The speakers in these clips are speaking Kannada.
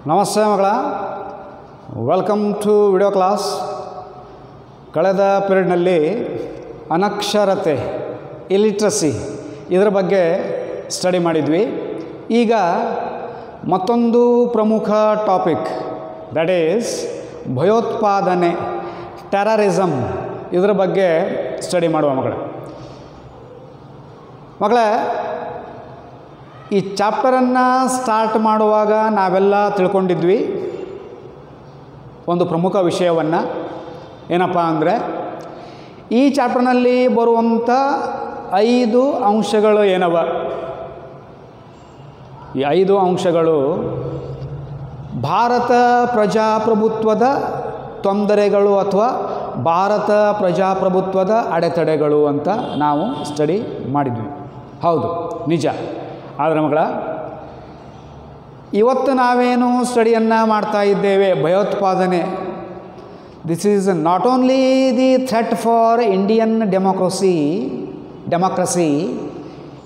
ನಮಸ್ತೆ ಮಗಳ, ವೆಲ್ಕಮ್ ಟು ವಿಡಿಯೋ ಕ್ಲಾಸ್. ಕಳೆದ ಪೀರಿಯಡ್ನಲ್ಲಿ ಅನಕ್ಷರತೆ, ಇಲಿಟ್ರಸಿ ಇದರ ಬಗ್ಗೆ ಸ್ಟಡಿ ಮಾಡಿದ್ವಿ. ಈಗ ಮತ್ತೊಂದು ಪ್ರಮುಖ ಟಾಪಿಕ್, ದಟ್ ಈಸ್ ಭಯೋತ್ಪಾದನೆ, ಟೆರರಿಸಮ್ ಇದರ ಬಗ್ಗೆ ಸ್ಟಡಿ ಮಾಡುವ ಮಗಳೇ. ಈ ಚಾಪ್ಟರನ್ನು ಸ್ಟಾರ್ಟ್ ಮಾಡುವಾಗ ನಾವೆಲ್ಲ ತಿಳ್ಕೊಂಡಿದ್ವಿ ಒಂದು ಪ್ರಮುಖ ವಿಷಯವನ್ನು. ಏನಪ್ಪ ಅಂದರೆ, ಈ ಚಾಪ್ಟರ್ನಲ್ಲಿ ಬರುವಂಥ 5 ಅಂಶಗಳು ಏನವ, ಈ 5 ಅಂಶಗಳು ಭಾರತ ಪ್ರಜಾಪ್ರಭುತ್ವದ ತೊಂದರೆಗಳು ಅಥವಾ ಭಾರತ ಪ್ರಜಾಪ್ರಭುತ್ವದ ಅಡೆತಡೆಗಳು ಅಂತ ನಾವು ಸ್ಟಡಿ ಮಾಡಿದ್ವಿ. ಹೌದು, ನಿಜ. ಆದರೆ ಮಗಳ, ಇವತ್ತು ನಾವೇನು ಸ್ಟಡಿಯನ್ನು ಮಾಡ್ತಾ ಇದ್ದೇವೆ, ಭಯೋತ್ಪಾದನೆ. This is not only the threat for Indian democracy,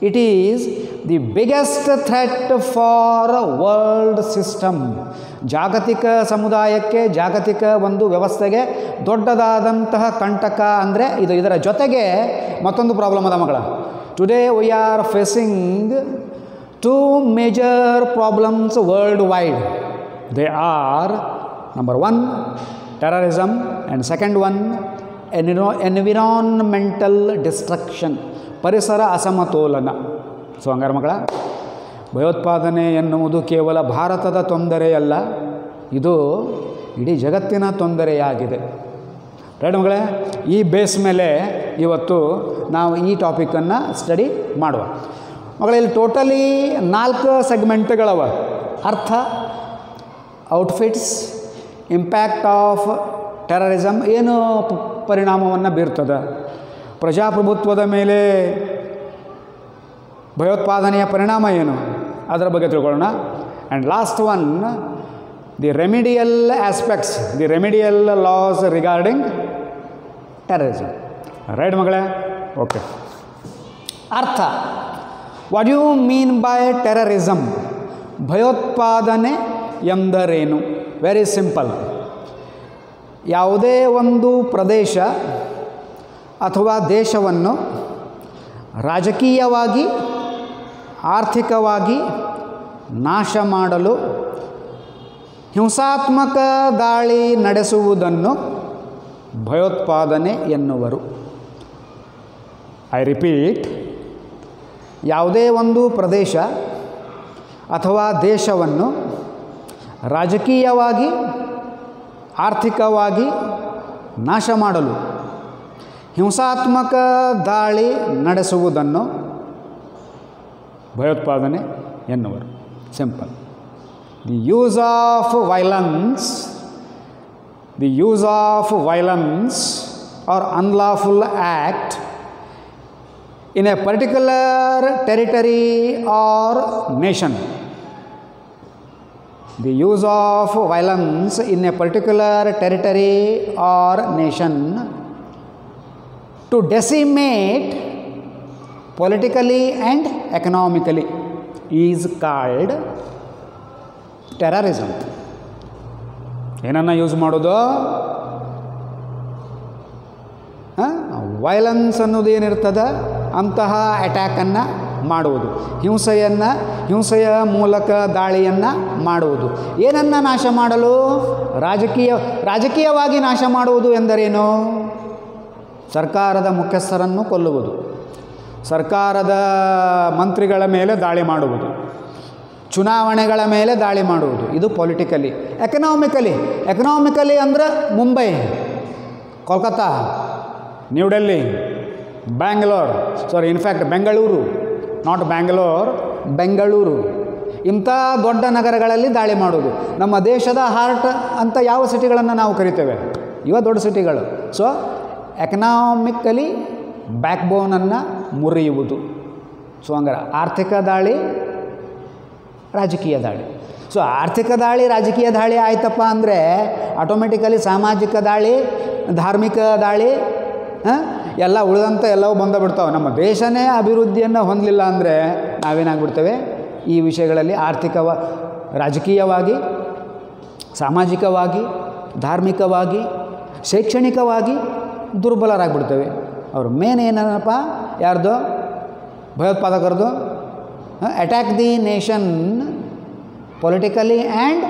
it is the biggest threat for world system. ಜಾಗತಿಕ ಸಮುದಾಯಕ್ಕೆ, ಜಾಗತಿಕ ಒಂದು ವ್ಯವಸ್ಥೆಗೆ ದೊಡ್ಡದಾದಂತಹ ಕಂಟಕ. ಅಂದರೆ ಇದರ ಜೊತೆಗೆ ಮತ್ತೊಂದು ಪ್ರಾಬ್ಲಮ್ ಅದ ಮಗಳ. Today we are facing 2 major problems worldwide. They are, number 1, terrorism, and second one, environmental destruction, ಪರಿಸರ ಅಸಮತೋಲನ. ಸೊ ಹಂಗಾರೆ ಮಗಳ, ಭಯೋತ್ಪಾದನೆ ಎನ್ನುವುದು ಕೇವಲ ಭಾರತದ ತೊಂದರೆಯಲ್ಲ, ಇದು ಇಡೀ ಜಗತ್ತಿನ ತೊಂದರೆಯಾಗಿದೆ. ರೈಟ್ ಮಗಳೇ? ಈ ಬೇಸ್ ಮೇಲೆ ಇವತ್ತು ನಾವು ಈ ಟಾಪಿಕನ್ನು ಸ್ಟಡಿ ಮಾಡುವ ಮಗಳಲ್ಲಿ. ಟೋಟಲಿ 4 ಸೆಗ್ಮೆಂಟ್ಗಳವ. ಅರ್ಥ, ಔಟ್ಫಿಟ್ಸ್, ಇಂಪ್ಯಾಕ್ಟ್ ಆಫ್ ಟೆರರಿಸಮ್, ಏನು ಪರಿಣಾಮವನ್ನು ಬೀರ್ತದೆ ಪ್ರಜಾಪ್ರಭುತ್ವದ ಮೇಲೆ, ಭಯೋತ್ಪಾದನೆಯ ಪರಿಣಾಮ ಏನು, ಅದರ ಬಗ್ಗೆ ತಿಳ್ಕೊಳ್ಳೋಣ. And last one, the remedial aspects, the remedial laws regarding terrorism. Right ಮಗಳೇ? ಓಕೆ. ಅರ್ಥ, what you mean by terrorism? ಭಯೋತ್ಪಾದನೆ ಎಂದರೇನು? Very simple. ಯಾವುದೇ ಒಂದು ಪ್ರದೇಶ ಅಥವಾ ದೇಶವನ್ನು ರಾಜಕೀಯವಾಗಿ, ಆರ್ಥಿಕವಾಗಿ ನಾಶ ಮಾಡಲು ಹಿಂಸಾತ್ಮಕ ದಾಳಿ ನಡೆಸುವುದನ್ನು ಭಯೋತ್ಪಾದನೆ ಎನ್ನುವರು. ಐ ರಿಪೀಟ್, ಯಾವುದೇ ಒಂದು ಪ್ರದೇಶ ಅಥವಾ ದೇಶವನ್ನು ರಾಜಕೀಯವಾಗಿ, ಆರ್ಥಿಕವಾಗಿ ನಾಶ ಮಾಡಲು ಹಿಂಸಾತ್ಮಕ ದಾಳಿ ನಡೆಸುವುದನ್ನು ಭಯೋತ್ಪಾದನೆ ಎನ್ನುವರು. Simple. The use of violence or unlawful act in a particular territory or nation. The use of violence in a particular territory or nation to decimate politically and economically is called terrorism. ಏನನ್ನು ಯೂಸ್ ಮಾಡೋದು? ವೈಲೆನ್ಸ್ ಅನ್ನೋದು ಏನಿರ್ತದೆ ಅಂತಹ ಅಟ್ಯಾಕನ್ನು ಮಾಡುವುದು, ಹಿಂಸೆಯ ಮೂಲಕ ದಾಳಿಯನ್ನು ಮಾಡುವುದು. ಏನನ್ನು ನಾಶ ಮಾಡಲು? ರಾಜಕೀಯವಾಗಿ ನಾಶ ಮಾಡುವುದು ಎಂದರೇನು? ಸರ್ಕಾರದ ಮುಖ್ಯಸ್ಥರನ್ನು ಕೊಲ್ಲುವುದು, ಸರ್ಕಾರದ ಮಂತ್ರಿಗಳ ಮೇಲೆ ದಾಳಿ ಮಾಡುವುದು, ಚುನಾವಣೆಗಳ ಮೇಲೆ ದಾಳಿ ಮಾಡುವುದು. ಇದು ಪೊಲಿಟಿಕಲಿ. ಎಕನಾಮಿಕಲಿ ಅಂದರೆ ಮುಂಬೈ, ಕೋಲ್ಕತ್ತಾ, ನ್ಯೂ ಡೆಲ್ಲಿ, ಬೆಂಗಳೂರು, ನಾಟ್ ಬ್ಯಾಂಗ್ಳೂರ್, ಬೆಂಗಳೂರು, ಇಂಥ ದೊಡ್ಡ ನಗರಗಳಲ್ಲಿ ದಾಳಿ ಮಾಡೋದು. ನಮ್ಮ ದೇಶದ ಹಾರ್ಟ್ ಅಂತ ಯಾವ ಸಿಟಿಗಳನ್ನು ನಾವು ಕರಿತೇವೆ, ಇವ ದೊಡ್ಡ ಸಿಟಿಗಳು. ಸೊ ಎಕನಾಮಿಕಲಿ ಬ್ಯಾಕ್ಬೋನನ್ನು ಮುರಿಯುವುದು. ಸೊ ಹಂಗಾರೆ ಆರ್ಥಿಕ ದಾಳಿ, ರಾಜಕೀಯ ದಾಳಿ. ಸೊ ಆರ್ಥಿಕ ದಾಳಿ, ರಾಜಕೀಯ ದಾಳಿ ಆಯ್ತಪ್ಪ ಅಂದರೆ ಆಟೋಮೆಟಿಕಲಿ ಸಾಮಾಜಿಕ ದಾಳಿ, ಧಾರ್ಮಿಕ ದಾಳಿ ಎಲ್ಲ ಉಳಿದಂಥ ಎಲ್ಲವೂ ಬಂದುಬಿಡ್ತಾವೆ. ನಮ್ಮ ದೇಶನೇ ಅಭಿವೃದ್ಧಿಯನ್ನು ಹೊಂದಲಿಲ್ಲ ಅಂದರೆ ನಾವೇನಾಗ್ಬಿಡ್ತೇವೆ, ಈ ವಿಷಯಗಳಲ್ಲಿ ರಾಜಕೀಯವಾಗಿ ಸಾಮಾಜಿಕವಾಗಿ, ಧಾರ್ಮಿಕವಾಗಿ, ಶೈಕ್ಷಣಿಕವಾಗಿ ದುರ್ಬಲರಾಗ್ಬಿಡ್ತೇವೆ. ಅವ್ರ ಮೇನ್ ಏನಪ್ಪ, ಯಾರ್ದು? ಭಯೋತ್ಪಾದಕರದು. Attack the nation politically and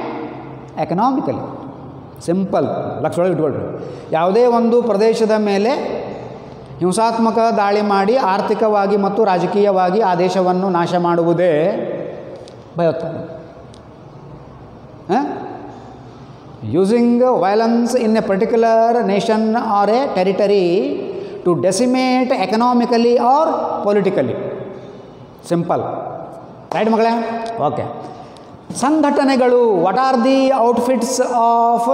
economically. Simple, ಲಕ್ಷ ಒಳಗೆ ಇಟ್ಕೊಳ್ರಿ. ಯಾವುದೇ ಒಂದು ಪ್ರದೇಶದ ಮೇಲೆ ಹಿಂಸಾತ್ಮಕ ದಾಳಿ ಮಾಡಿ ಆರ್ಥಿಕವಾಗಿ ಮತ್ತು ರಾಜಕೀಯವಾಗಿ ಆ ದೇಶವನ್ನು ನಾಶ ಮಾಡುವುದೇ ಭಯೋತ್ಪಾದನೆ. Using violence in a particular nation or a territory to decimate economically or politically. Simple, right ಮಗಳೇ? ಓಕೆ. ಸಂಘಟನೆಗಳು, what are the outfits of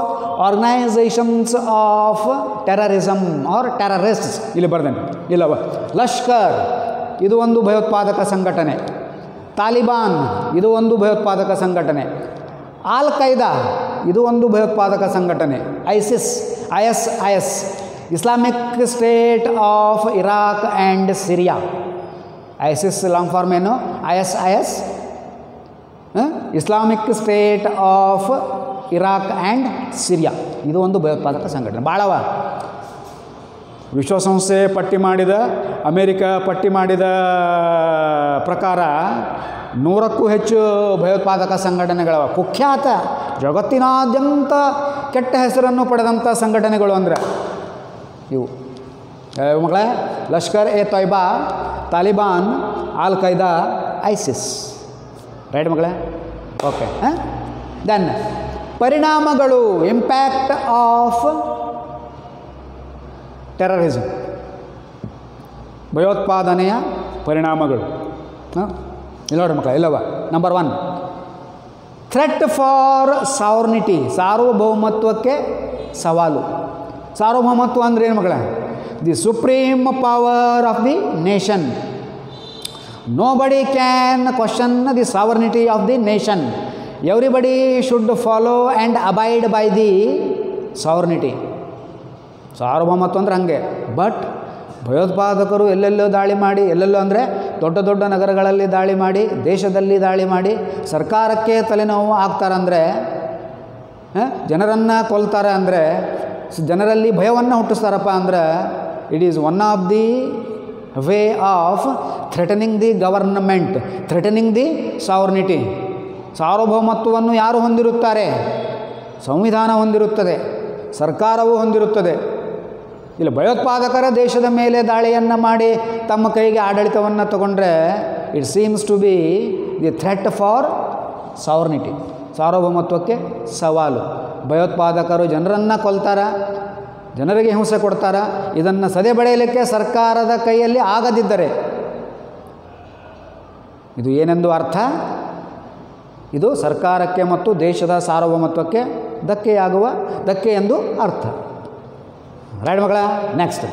organisations of terrorism or terrorists? ಇಲ್ಲಿ ಬರ್ದೇನೆ, ಇಲ್ಲವ. ಲಷ್ಕರ್ ಇದು ಒಂದು ಭಯೋತ್ಪಾದಕ ಸಂಘಟನೆ. ತಾಲಿಬಾನ್ ಇದು ಒಂದು ಭಯೋತ್ಪಾದಕ ಸಂಘಟನೆ. ಆಲ್ ಖೈದಾ ಇದು ಒಂದು ಭಯೋತ್ಪಾದಕ ಸಂಘಟನೆ. IS Islamic State of Iraq and Syria. ISIS long form ಏನು? IS Islamic State of Iraq and Syria. ಇದು ಒಂದು ಭಯೋತ್ಪಾದಕ ಸಂಘಟನೆ. ಭಾಳವ. ವಿಶ್ವಸಂಸ್ಥೆ ಪಟ್ಟಿ ಮಾಡಿದ, ಅಮೇರಿಕ ಪಟ್ಟಿ ಮಾಡಿದ ಪ್ರಕಾರ 100ಕ್ಕೂ ಹೆಚ್ಚು ಭಯೋತ್ಪಾದಕ ಸಂಘಟನೆಗಳವ. ಕುಖ್ಯಾತ, ಜಗತ್ತಿನಾದ್ಯಂತ ಕೆಟ್ಟ ಹೆಸರನ್ನು ಪಡೆದಂಥ ಸಂಘಟನೆಗಳು ಅಂದರೆ ಇವು ಮಕ್ಕಳೇ: Lashkar A Toiba, Taliban, all Qaeda, ISIS. Right ಮಕ್ಕಳೇ? ಓಕೆ. ದೆನ್ ಪರಿಣಾಮಗಳು, ಇಂಪ್ಯಾಕ್ಟ್ ಆಫ್ ಟೆರರಿಸಮ್, ಭಯೋತ್ಪಾದನೆಯ ಪರಿಣಾಮಗಳು. ಇಲ್ಲ ನೋಡ್ರಿ ಮಕ್ಕಳ, ಇಲ್ಲವ. ನಂಬರ್ 1, ಥ್ರೆಟ್ ಫಾರ್ ಸಾವರ್ನಿಟಿ, ಸಾರ್ವಭೌಮತ್ವಕ್ಕೆ ಸವಾಲು. ಸಾರ್ವಭೌಮತ್ವ ಅಂದರೆ ಏನು ಮಕ್ಕಳೇ? The supreme power of the nation. Nobody can question the sovereignty of the nation. Everybody should follow and abide by the sovereignty. ಸಾರ್ವಭೌಮತ್ವ ಅಂದ್ರೆ ಹಂಗೆ. ಬಟ್ ಭಯೋತ್ಪಾದಕರು ಎಲ್ಲೆಲ್ಲೋ ದಾಳಿ ಮಾಡಿ, ಎಲ್ಲೆಲ್ಲೋ ಅಂದರೆ ದೊಡ್ಡ ದೊಡ್ಡ ನಗರಗಳಲ್ಲಿ ದಾಳಿ ಮಾಡಿ, ದೇಶದಲ್ಲಿ ದಾಳಿ ಮಾಡಿ ಸರ್ಕಾರಕ್ಕೆ ತಲೆನೋವು ಆಗ್ತಾರಂದರೆ, ಜನರನ್ನು ಕೊಲ್ತಾರೆ ಅಂದರೆ, ಜನರಲ್ಲಿ ಭಯವನ್ನು ಹುಟ್ಟಿಸ್ತಾರಪ್ಪ ಅಂದ್ರೆ, it is one of the way of threatening the government, threatening the sovereignty. ಸಾರ್ವಭೌಮತ್ವವನ್ನು ಯಾರು ಹೊಂದಿರುತ್ತಾರೆ? ಸಂವಿಧಾನ ಹೊಂದಿರುತ್ತದೆ, ಸರ್ಕಾರವು ಹೊಂದಿರುತ್ತದೆ. ಇಲ್ಲ ಭಯೋತ್ಪಾದಕರ ದೇಶದ ಮೇಲೆ ದಾಳಿಯನ್ನು ಮಾಡಿ ತಮ್ಮ ಕೈಗೆ ಆಡಳಿತವನ್ನು ತಗೊಂಡ್ರೆ it seems to be the threat for sovereignty, ಸಾರ್ವಭೌಮತ್ವಕ್ಕೆ ಸವಾಲು. ಭಯೋತ್ಪಾದಕರು ಜನರನ್ನು ಕೊಲ್ತಾರ, ಜನರಿಗೆ ಹಿಂಸೆ ಕೊಡ್ತಾರ. ಇದನ್ನು ಸದೆಬಡೆಯಲಿಕ್ಕೆ ಸರ್ಕಾರದ ಕೈಯಲ್ಲಿ ಆಗದಿದ್ದರೆ ಇದು ಏನೆಂದು ಅರ್ಥ? ಇದು ಸರ್ಕಾರಕ್ಕೆ ಮತ್ತು ದೇಶದ ಸಾರ್ವಭೌಮತ್ವಕ್ಕೆ ಧಕ್ಕೆ ಎಂದು ಅರ್ಥ. ರೈಟ್ ಮಕ್ಕಳ? ನೆಕ್ಸ್ಟ್,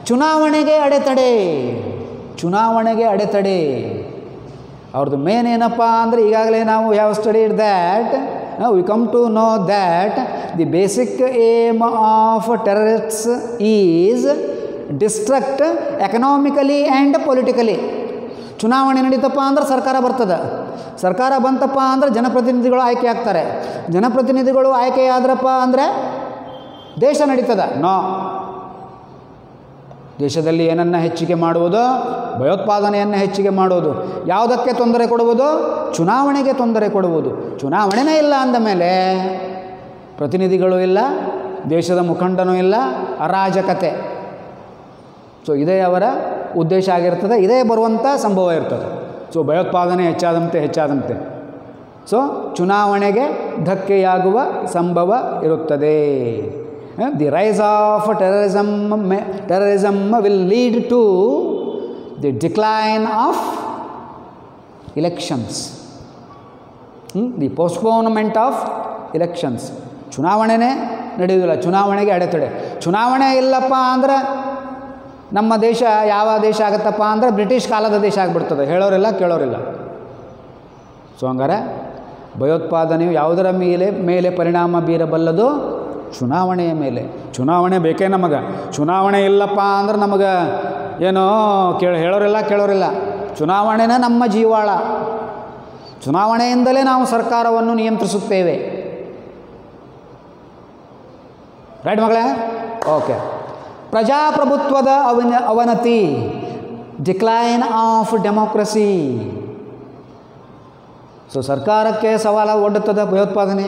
ಚುನಾವಣೆಗೆ ಅಡೆತಡೆ. ಚುನಾವಣೆಗೆ ಅಡೆತಡೆ ಅವ್ರದ್ದು ಮೇನ್ ಏನಪ್ಪ ಅಂದರೆ, ಈಗಾಗಲೇ ನಾವು have studied that, we come to know that the basic aim of terrorists is destruct economically and politically. ಚುನಾವಣೆ ನಡೀತಪ್ಪ ಅಂದ್ರೆ ಸರ್ಕಾರ ಬರ್ತದೆ. ಸರ್ಕಾರ ಬಂತಪ್ಪ ಅಂದ್ರೆ ಜನಪ್ರತಿನಿಧಿಗಳು ಆಯ್ಕೆ ಆಗ್ತಾರೆ. ಜನಪ್ರತಿನಿಧಿಗಳು ಆಯ್ಕೆಯಾದ್ರಪ್ಪ ಅಂದರೆ ದೇಶ ನಡೀತದೆ. ನೋ, ದೇಶದಲ್ಲಿ ಏನನ್ನು ಹೆಚ್ಚಿಗೆ ಮಾಡುವುದು? ಭಯೋತ್ಪಾದನೆಯನ್ನು ಹೆಚ್ಚಿಗೆ ಮಾಡುವುದು. ಯಾವುದಕ್ಕೆ ತೊಂದರೆ ಕೊಡುವುದು? ಚುನಾವಣೆಗೆ ತೊಂದರೆ ಕೊಡುವುದು. ಚುನಾವಣೆನೇ ಇಲ್ಲ ಅಂದ ಮೇಲೆ ಪ್ರತಿನಿಧಿಗಳು ಇಲ್ಲ, ದೇಶದ ಮುಖಂಡನೂ ಇಲ್ಲ, ಅರಾಜಕತೆ. ಸೊ ಇದೇ ಅವರ ಉದ್ದೇಶ ಆಗಿರ್ತದೆ, ಇದೇ ಬರುವಂಥ ಸಂಭವ ಇರ್ತದೆ. ಸೊ ಭಯೋತ್ಪಾದನೆ ಹೆಚ್ಚಾದಂತೆ ಸೊ ಚುನಾವಣೆಗೆ ಧಕ್ಕೆಯಾಗುವ ಸಂಭವ ಇರುತ್ತದೆ. The rise of terrorism will lead to the decline of elections, the postponement of elections. ಚುನಾವಣೆನೇ ನಡೆಯುವುದಿಲ್ಲ, ಚುನಾವಣೆಗೆ ಅಡೆತಡೆ. ಚುನಾವಣೆ ಇಲ್ಲಪ್ಪ ಅಂದ್ರೆ ನಮ್ಮ ದೇಶ ಯಾವ ದೇಶ ಆಗುತ್ತಪ್ಪ ಅಂದರೆ ಬ್ರಿಟಿಷ್ ಕಾಲದ ದೇಶ ಆಗಿಬಿಡ್ತದೆ. ಹೇಳೋರಿಲ್ಲ ಕೇಳೋರಿಲ್ಲ. ಸೊ ಹಂಗಾರೆ ಭಯೋತ್ಪಾದನೆಯು ಯಾವುದರ ಮೇಲೆ ಪರಿಣಾಮ ಬೀರಬಲ್ಲದು? ಚುನಾವಣೆಯ ಮೇಲೆ. ಚುನಾವಣೆ ಬೇಕೇ ನಮಗೆ. ಚುನಾವಣೆ ಇಲ್ಲಪ್ಪ ಅಂದ್ರೆ ನಮಗೆ ಏನೋ ಹೇಳೋರಿಲ್ಲ ಕೇಳೋರಿಲ್ಲ. ಚುನಾವಣೆನೇ ನಮ್ಮ ಜೀವಾಳ. ಚುನಾವಣೆಯಿಂದಲೇ ನಾವು ಸರ್ಕಾರವನ್ನು ನಿಯಂತ್ರಿಸುತ್ತೇವೆ. ರೈಟ್ ಮಗಳೇ? ಓಕೆ. ಪ್ರಜಾಪ್ರಭುತ್ವದ ಅವನತಿ, ಡಿಕ್ಲೈನ್ ಆಫ್ ಡೆಮೋಕ್ರಸಿ. ಸೊ ಸರ್ಕಾರಕ್ಕೆ ಸವಾಲು ಒಡ್ಡುತ್ತದೆ ಭಯೋತ್ಪಾದನೆ,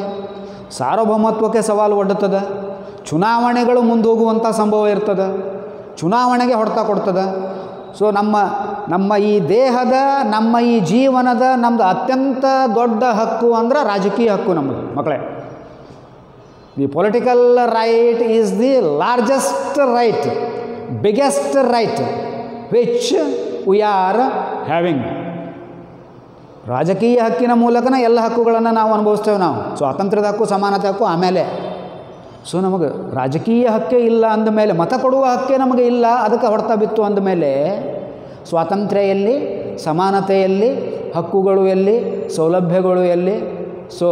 ಸಾರ್ವಭೌಮತ್ವಕ್ಕೆ ಸವಾಲು ಒಡ್ಡುತ್ತದೆ, ಚುನಾವಣೆಗಳು ಮುಂದೋಗುವಂಥ ಸಂಭವ ಇರ್ತದೆ, ಚುನಾವಣೆಗೆ ಹೊಡೆತ ಕೊಡ್ತದೆ. ಸೊ ನಮ್ಮ ಈ ದೇಹದ, ನಮ್ಮ ಈ ಜೀವನದ, ನಮ್ಮದು ಅತ್ಯಂತ ದೊಡ್ಡ ಹಕ್ಕು ಅಂದ್ರೆ ರಾಜಕೀಯ ಹಕ್ಕು ನಮ್ಮದು ಮಕ್ಕಳೇ. The political right is the largest right, biggest right which we are having. ರಾಜಕೀಯ ಹಕ್ಕಿನ ಮೂಲಕನ ಎಲ್ಲ ಹಕ್ಕುಗಳನ್ನು ನಾವು ಅನುಭವಿಸ್ತೇವೆ. ನಾವು ಸ್ವಾತಂತ್ರ್ಯದ ಹಕ್ಕು, ಸಮಾನತೆ ಹಕ್ಕು ಆಮೇಲೆ. ಸೊ ನಮಗೆ ರಾಜಕೀಯ ಹಕ್ಕೇ ಇಲ್ಲ ಅಂದಮೇಲೆ, ಮತ ಕೊಡುವ ಹಕ್ಕೇ ನಮಗೆ ಇಲ್ಲ, ಅದಕ್ಕೆ ಹೊಡೆತ ಬಿತ್ತು ಅಂದಮೇಲೆ ಸ್ವಾತಂತ್ರ್ಯ ಎಲ್ಲಿ, ಸಮಾನತೆಯಲ್ಲಿ, ಹಕ್ಕುಗಳು ಎಲ್ಲಿ, ಸೌಲಭ್ಯಗಳು ಎಲ್ಲಿ? So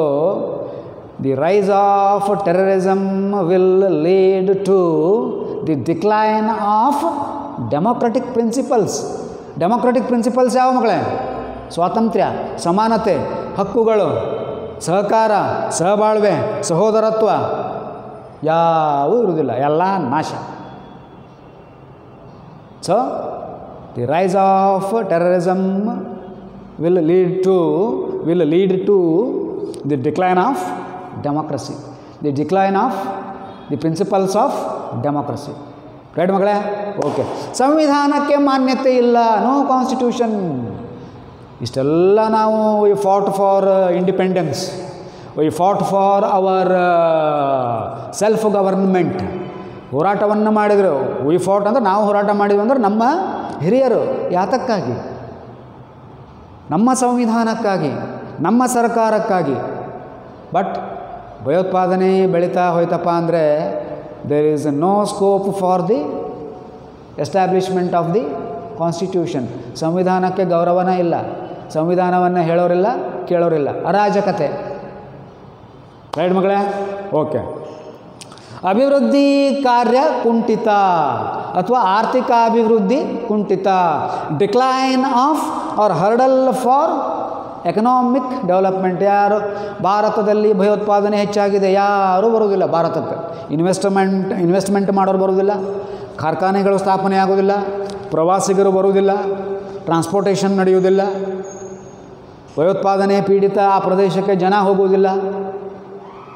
the rise of terrorism will lead to the decline of democratic principles. Democratic principles ಯಾವ ಮಕ್ಕಳೇ? ಸ್ವಾತಂತ್ರ್ಯ, ಸಮಾನತೆ, ಹಕ್ಕುಗಳು, ಸಹಕಾರ, ಸಹಬಾಳ್ವೆ, ಸಹೋದರತ್ವ ಯಾವುದೂ ಇರುವುದಿಲ್ಲ, ಎಲ್ಲ ನಾಶ. So the rise of terrorism will lead to the decline of democracy, the decline of the principles of democracy. Right ಮಗಳೇ? ಓಕೆ. ಸಂವಿಧಾನಕ್ಕೆ ಮಾನ್ಯತೆ ಇಲ್ಲ, ನೋ ಕಾನ್ಸ್ಟಿಟ್ಯೂಷನ್. ಇಷ್ಟೆಲ್ಲ ನಾವು we fought for independence, we fought for our self government. ಹೋರಾಟವನ್ನು ಮಾಡಿದರು. ವಿ ಫಾಟ್ ಅಂದರೆ ನಾವು ಹೋರಾಟ ಮಾಡಿದ್ವಿ ಅಂದ್ರೆ ನಮ್ಮ ಹಿರಿಯರು. ಯಾತಕ್ಕಾಗಿ? ನಮ್ಮ ಸಂವಿಧಾನಕ್ಕಾಗಿ, ನಮ್ಮ ಸರ್ಕಾರಕ್ಕಾಗಿ. ಬಟ್ ಭಯೋತ್ಪಾದನೆ ಬೆಳೀತಾ ಹೋಯ್ತಪ್ಪ ಅಂದರೆ there is no scope for the establishment of the constitution. ಸಂವಿಧಾನಕ್ಕೆ ಗೌರವನೇ ಇಲ್ಲ, ಸಂವಿಧಾನವನ್ನು ಹೇಳೋರಿಲ್ಲ, ಕೇಳೋರಿಲ್ಲ, ಅರಾಜಕತೆ. ರೈಟ್ ಮಗಳೇ? ಓಕೆ. ಅಭಿವೃದ್ಧಿ ಕಾರ್ಯ ಕುಂಠಿತ ಅಥವಾ ಆರ್ಥಿಕ ಅಭಿವೃದ್ಧಿ ಕುಂಠಿತ, decline of or hurdle for economic development. ಯಾರು ಭಾರತದಲ್ಲಿ ಭಯೋತ್ಪಾದನೆ ಹೆಚ್ಚಾಗಿದೆ, ಯಾರೂ ಬರೋದಿಲ್ಲ ಭಾರತಕ್ಕೆ. ಇನ್ವೆಸ್ಟ್ಮೆಂಟ್ ಮಾಡೋರು ಬರೋದಿಲ್ಲ, ಕಾರ್ಖಾನೆಗಳು ಸ್ಥಾಪನೆ ಆಗೋದಿಲ್ಲ, ಪ್ರವಾಸಿಗರು ಬರುವುದಿಲ್ಲ, ಟ್ರಾನ್ಸ್ಪೋರ್ಟೇಷನ್ ನಡೆಯುವುದಿಲ್ಲ, ಭಯೋತ್ಪಾದನೆ ಪೀಡಿತ ಆ ಪ್ರದೇಶಕ್ಕೆ ಜನ ಹೋಗುವುದಿಲ್ಲ.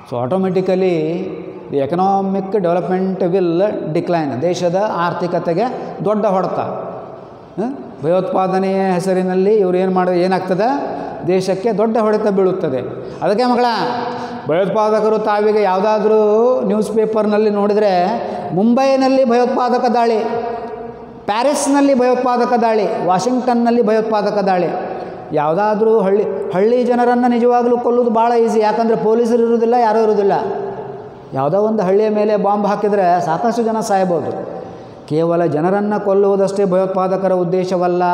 So automatically the economic development will decline. ದೇಶದ ಆರ್ಥಿಕತೆಗೆ ದೊಡ್ಡ ಹೊಡೆತ. ಭಯೋತ್ಪಾದನೆಯ ಹೆಸರಿನಲ್ಲಿ ಇವರು ಏನಾಗ್ತದೆ? ದೇಶಕ್ಕೆ ದೊಡ್ಡ ಹೊಡೆತ ಬೀಳುತ್ತದೆ. ಅದಕ್ಕೆ ಮಕ್ಕಳ, ಭಯೋತ್ಪಾದಕರು ತಾವಿಗೆ ಯಾವುದಾದ್ರೂ ನ್ಯೂಸ್ ಪೇಪರ್ನಲ್ಲಿ ನೋಡಿದರೆ ಮುಂಬೈನಲ್ಲಿ ಭಯೋತ್ಪಾದಕ ದಾಳಿ, ಪ್ಯಾರಿಸ್ನಲ್ಲಿ ಭಯೋತ್ಪಾದಕ ದಾಳಿ, ವಾಷಿಂಗ್ಟನ್ನಲ್ಲಿ ಭಯೋತ್ಪಾದಕ ದಾಳಿ. ಯಾವುದಾದ್ರೂ ಹಳ್ಳಿ ಜನರನ್ನು ನಿಜವಾಗಲೂ ಕೊಲ್ಲೋದು ಭಾಳ ಈಸಿ. ಯಾಕಂದರೆ ಪೊಲೀಸರು ಇರೋದಿಲ್ಲ, ಯಾರೂ ಇರೋದಿಲ್ಲ. ಯಾವುದೋ ಒಂದು ಹಳ್ಳಿಯ ಮೇಲೆ ಬಾಂಬ್ ಹಾಕಿದರೆ ಸಾಕಷ್ಟು ಜನ ಸಾಯ್ಬೋದು. ಕೇವಲ ಜನರನ್ನು ಕೊಲ್ಲುವುದಷ್ಟೇ ಭಯೋತ್ಪಾದಕರ ಉದ್ದೇಶವಲ್ಲ.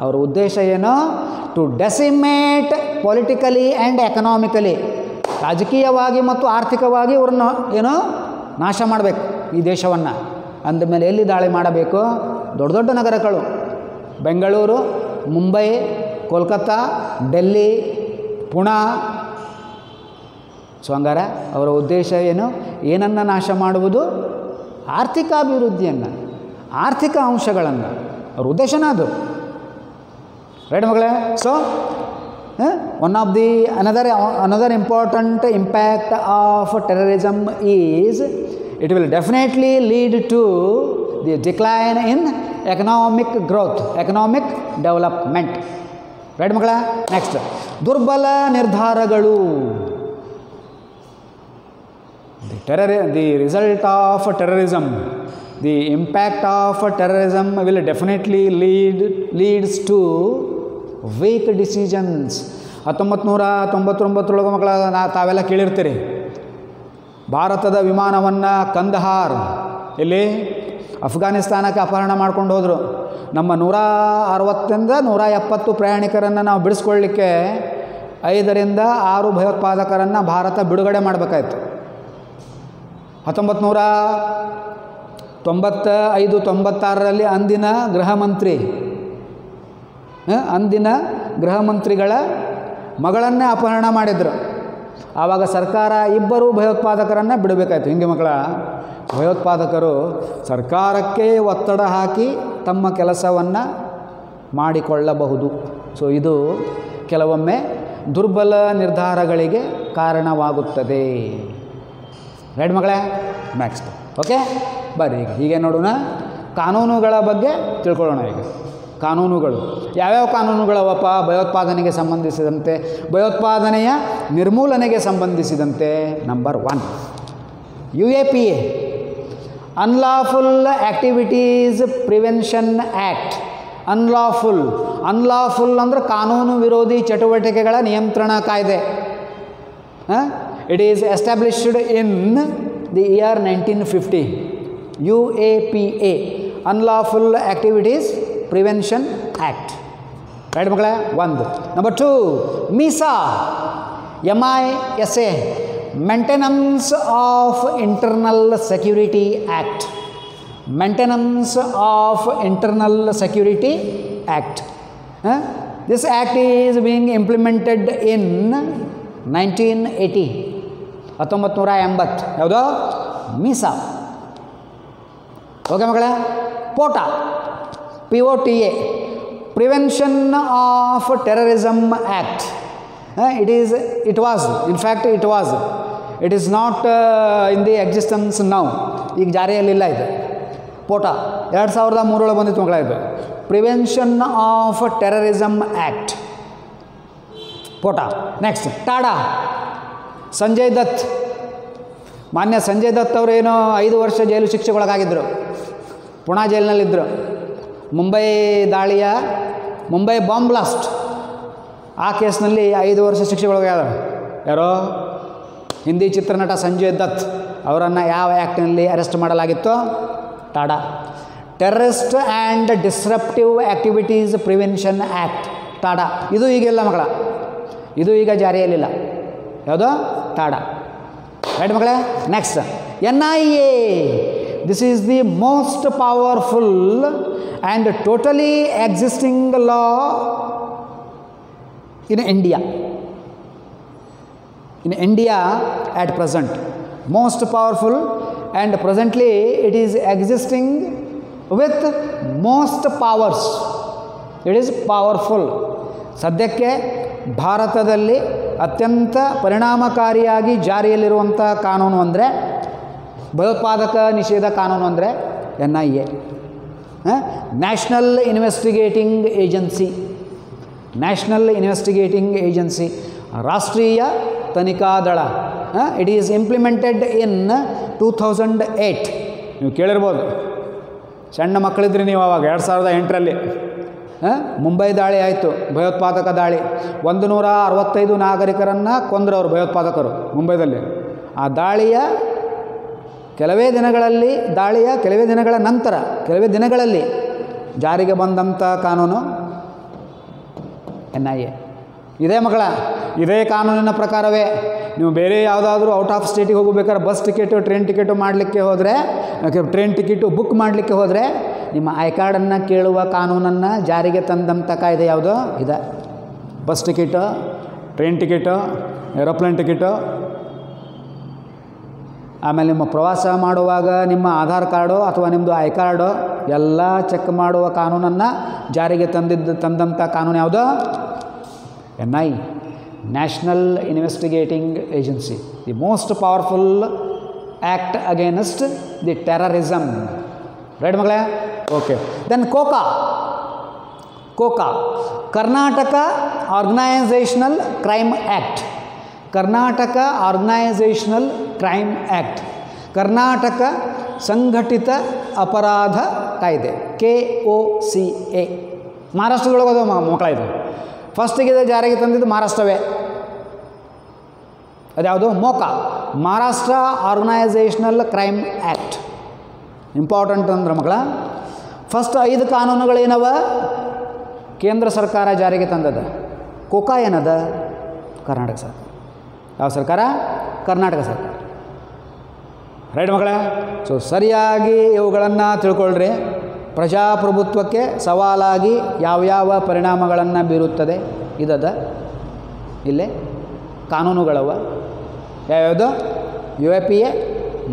ಅವರ ಉದ್ದೇಶ ಏನು? To decimate politically and economically. ರಾಜಕೀಯವಾಗಿ ಮತ್ತು ಆರ್ಥಿಕವಾಗಿ ಅವ್ರನ್ನ ಏನೋ ನಾಶ ಮಾಡಬೇಕು ಈ ದೇಶವನ್ನು. ಅಂದಮೇಲೆ ಎಲ್ಲಿ ದಾಳಿ ಮಾಡಬೇಕು? ದೊಡ್ಡ ದೊಡ್ಡ ನಗರಗಳು, ಬೆಂಗಳೂರು, ಮುಂಬೈ, ಕೋಲ್ಕತ್ತಾ, ಡೆಲ್ಲಿ, ಪುಣೆ. ಸೊ ಹಂಗಾರೆ ಅವರ ಉದ್ದೇಶ ಏನು? ಏನನ್ನು ನಾಶ ಮಾಡುವುದು? ಆರ್ಥಿಕ ಅಭಿವೃದ್ಧಿಯನ್ನು, ಆರ್ಥಿಕ ಅಂಶಗಳನ್ನು. ಅವ್ರ ಉದ್ದೇಶನ ಅದು. ರೈಟ್ ಮಗಳೇ? So one of the another important impact of terrorism is it will definitely lead to the decline in economic growth, economic development. Right ಮಕ್ಕಳ? ನೆಕ್ಸ್ಟ್, ದುರ್ಬಲ ನಿರ್ಧಾರಗಳು. The result of terrorism, the impact of terrorism will definitely leads to weak decisions. 1999 ಮಕ್ಕಳ ತಾವೆಲ್ಲ ಕೇಳಿರ್ತೀರಿ. ಭಾರತದ ವಿಮಾನವನ್ನು ಕಂದಹಾರ್ ಇಲ್ಲಿ ಅಫ್ಘಾನಿಸ್ತಾನಕ್ಕೆ ಅಪಹರಣ ಮಾಡ್ಕೊಂಡು ಹೋದರು. ನಮ್ಮ 160ರಿಂದ 170 ಪ್ರಯಾಣಿಕರನ್ನು ನಾವು ಬಿಡಿಸ್ಕೊಳ್ಳಿಕ್ಕೆ 5 ರಿಂದ 6 ಭಯೋತ್ಪಾದಕರನ್ನು ಭಾರತ ಬಿಡುಗಡೆ ಮಾಡಬೇಕಾಯ್ತು. 1995-96ರಲ್ಲಿ ಅಂದಿನ ಗೃಹ ಮಂತ್ರಿಗಳ ಮಗಳನ್ನೇ ಅಪಹರಣ ಮಾಡಿದರು. ಆವಾಗ ಸರ್ಕಾರ ಇಬ್ಬರು ಭಯೋತ್ಪಾದಕರನ್ನು ಬಿಡಬೇಕಾಯ್ತು. ಹಿಂಗೆ ಮಕ್ಕಳ, ಭಯೋತ್ಪಾದಕರು ಸರ್ಕಾರಕ್ಕೆ ಒತ್ತಡ ಹಾಕಿ ತಮ್ಮ ಕೆಲಸವನ್ನು ಮಾಡಿಕೊಳ್ಳಬಹುದು. ಸೊ ಇದು ಕೆಲವೊಮ್ಮೆ ದುರ್ಬಲ ನಿರ್ಧಾರಗಳಿಗೆ ಕಾರಣವಾಗುತ್ತದೆ. ರೈಟ್ ಮಕ್ಕಳೇ? ನೆಕ್ಸ್ಟ್ ಓಕೆ ಬರ್ರಿ ಈಗ ಹೀಗೆ ನೋಡೋಣ. ಕಾನೂನುಗಳ ಬಗ್ಗೆ ತಿಳ್ಕೊಳ್ಳೋಣ. ಈಗ ಕಾನೂನುಗಳು ಯಾವ್ಯಾವ ಕಾನೂನುಗಳವಪ್ಪ ಭಯೋತ್ಪಾದನೆಗೆ ಸಂಬಂಧಿಸಿದಂತೆ, ಭಯೋತ್ಪಾದನೆಯ ನಿರ್ಮೂಲನೆಗೆ ಸಂಬಂಧಿಸಿದಂತೆ? Number 1 UAPA, unlawful activities prevention act. Unlawful ಅಂದರೆ ಕಾನೂನು ವಿರೋಧಿ ಚಟುವಟಿಕೆಗಳ ನಿಯಂತ್ರಣ ಕಾಯ್ದೆ. It is established in the year 1950. UAPA, unlawful activities prevention ಆ್ಯಕ್ಟ್. ರೈಟ್ ಮಕ್ಕಳೇ? 1. Number 2 MISA, MISA, maintenance of internal security act. Maintenance of internal security act. This act is being implemented in 1980, 1980. ಯಾವುದೋ MISA. ಓಕೆ ಮಕ್ಕಳೇ? POTA, POTA, prevention of terrorism act. It is not in the existence now. ಈಗ ಜಾರಿಯಲ್ಲಿಲ್ಲ ಇದು. POTA 2003 ಬಂದಿತ್ತು ಮಕ್ಕಳ. ಇದು prevention of terrorism act, POTA. Next TADA, Sanjay Dutt. ಮಾನ್ಯ ಸಂಜಯ್ ದತ್ ಅವರೇನೋ 5 ವರ್ಷ ಜೈಲು ಶಿಕ್ಷೆಗೊಳಗಾಗಿದ್ದರು. ಪುಣಾ ಜೈಲಿನಲ್ಲಿದ್ದರು. ಮುಂಬೈ ಬಾಂಬ್ ಬ್ಲಾಸ್ಟ್ ಆ ಕೇಸ್ನಲ್ಲಿ 5 ವರ್ಷ ಶಿಕ್ಷೆಗೊಳಗಾದ. ಯಾರೋ ಹಿಂದಿ ಚಿತ್ರನಟ ಸಂಜಯ್ ದತ್ ಅವರನ್ನು ಯಾವ ಆ್ಯಕ್ಟ್ನಲ್ಲಿ ಅರೆಸ್ಟ್ ಮಾಡಲಾಗಿತ್ತು? TADA. Terrorist and disruptive activities prevention act, TADA. ಇದು ಈಗಿಲ್ಲ ಮಕ್ಕಳ, ಇದು ಈಗ ಜಾರಿಯಲ್ಲಿಲ್ಲ. ಯಾವುದೋ? ಟಾಡಾ. ರೈಟ್ ಮಕ್ಕಳೇ? Next NIA. This is the most powerful and totally existing law in India at present. Most powerful, and presently it is existing with most powers. It is powerful. ಸದ್ಯಕ್ಕೆ ಭಾರತದಲ್ಲಿ ಅತ್ಯಂತ ಪರಿಣಾಮಕಾರಿಯಾಗಿ ಜಾರಿಯಲ್ಲಿರುವಂಥ ಕಾನೂನು ಅಂದರೆ, ಭಯೋತ್ಪಾದಕ ನಿಷೇಧ ಕಾನೂನು ಅಂದರೆ NIA, national investigating agency. National investigating agency, ರಾಷ್ಟ್ರೀಯ ತನಿಖಾ ದಳ. ಇಟ್ ಈಸ್ ಇಂಪ್ಲಿಮೆಂಟೆಡ್ ಇನ್ 2008. ನೀವು ಕೇಳಿರ್ಬೋದು, ಸಣ್ಣ ಮಕ್ಕಳಿದ್ರಿ ನೀವು ಆವಾಗ. 2008ರಲ್ಲಿ ಮುಂಬೈ ದಾಳಿ ಆಯಿತು, ಭಯೋತ್ಪಾದಕ ದಾಳಿ. 165 ನಾಗರಿಕರನ್ನು ಕೊಂದರು ಅವರು ಭಯೋತ್ಪಾದಕರು ಮುಂಬೈದಲ್ಲಿ. ಆ ದಾಳಿಯ ಕೆಲವೇ ದಿನಗಳ ನಂತರ, ಕೆಲವೇ ದಿನಗಳಲ್ಲಿ ಜಾರಿಗೆ ಬಂದಂಥ ಕಾನೂನು NIA. ಇದೇ ಮಕ್ಕಳ, ಇದೇ ಕಾನೂನಿನ ಪ್ರಕಾರವೇ ನೀವು ಬೇರೆ ಯಾವುದಾದ್ರೂ ಔಟ್ ಆಫ್ ಸ್ಟೇಟಿಗೆ ಹೋಗಬೇಕಾದ್ರೆ ಬಸ್ ಟಿಕೆಟು, ಟ್ರೈನ್ ಟಿಕೆಟು ಮಾಡಲಿಕ್ಕೆ ಹೋದರೆ, ಟ್ರೈನ್ ಟಿಕೆಟು ಬುಕ್ ಮಾಡಲಿಕ್ಕೆ ಹೋದರೆ ನಿಮ್ಮ ಐ ಕಾರ್ಡನ್ನು ಕೇಳುವ ಕಾನೂನನ್ನು ಜಾರಿಗೆ ತಂದಂಥ ಕಾಯ್ದೆ ಯಾವುದು? ಇದೆ. Bus ticket, train ticket, aeroplane ticket, ಆಮೇಲೆ ನಿಮ್ಮ ಪ್ರವಾಸ ಮಾಡುವಾಗ ನಿಮ್ಮ ಆಧಾರ್ ಕಾರ್ಡು ಅಥವಾ ನಿಮ್ಮದು ಐ ಕಾರ್ಡು ಎಲ್ಲ ಚೆಕ್ ಮಾಡುವ ಕಾನೂನನ್ನು ಜಾರಿಗೆ ತಂದಂಥ ಕಾನೂನು ಯಾವುದು? NIA, national investigating agency. The most powerful act against the terrorism. Right ಮಕ್ಕಳೇ? Okay. Then COCA, Karnataka organisational crime act. Karnataka organisational crime act, Karnataka ಸಂಘಟಿತ ಅಪರಾಧ ಕಾಯ್ದೆ, KOCA. ಮಹಾರಾಷ್ಟ್ರದೊಳಗದು ಮಕ್ಕಳ. ಇದು ಫಸ್ಟಿಗೆ ಜಾರಿಗೆ ತಂದಿದ್ದು ಮಹಾರಾಷ್ಟ್ರವೇ. ಅದ್ಯಾವುದು? Maharashtra organisational crime act. Important ಅಂದ್ರೆ ಮಕ್ಕಳ, ಫಸ್ಟ್ 5 ಕಾನೂನುಗಳೇನವ ಕೇಂದ್ರ ಸರ್ಕಾರ ಜಾರಿಗೆ ತಂದದ. ಕೋಕಾ ಏನದ? ಕರ್ನಾಟಕ ಸರ್ಕಾರ. ಯಾವ ಸರ್ಕಾರ? ಕರ್ನಾಟಕ ಸರ್ಕಾರ. ರೈಟ್ ಮಕ್ಕಳೇ? ಸೊ ಸರಿಯಾಗಿ ಇವುಗಳನ್ನು ತಿಳ್ಕೊಳ್ರಿ. ಪ್ರಜಾಪ್ರಭುತ್ವಕ್ಕೆ ಸವಾಲಾಗಿ ಯಾವ್ಯಾವ ಪರಿಣಾಮಗಳನ್ನು ಬೀರುತ್ತದೆ ಇದದ ಇಲ್ಲೇ ಕಾನೂನುಗಳವ ಯಾವ್ಯಾವುದು UAPA,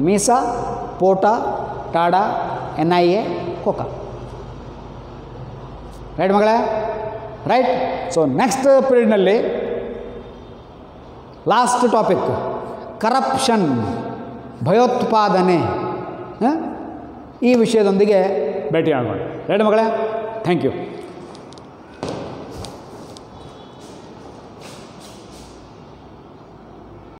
MISA, POTA, TADA, NIA, COCA. Right ಮಗಳೇ, ರೈಟ್. ಸೊ ನೆಕ್ಸ್ಟ್ ಪೀರಿಯಡ್ನಲ್ಲಿ ಲಾಸ್ಟ್ ಟಾಪಿಕ್ ಕರಪ್ಷನ್, ಭಯೋತ್ಪಾದನೆ, ಈ ವಿಷಯದೊಂದಿಗೆ ಭೇಟಿಯಾಗೋಣ. ರೈಟ್ ಮಗಳೇ, ಥ್ಯಾಂಕ್ ಯು.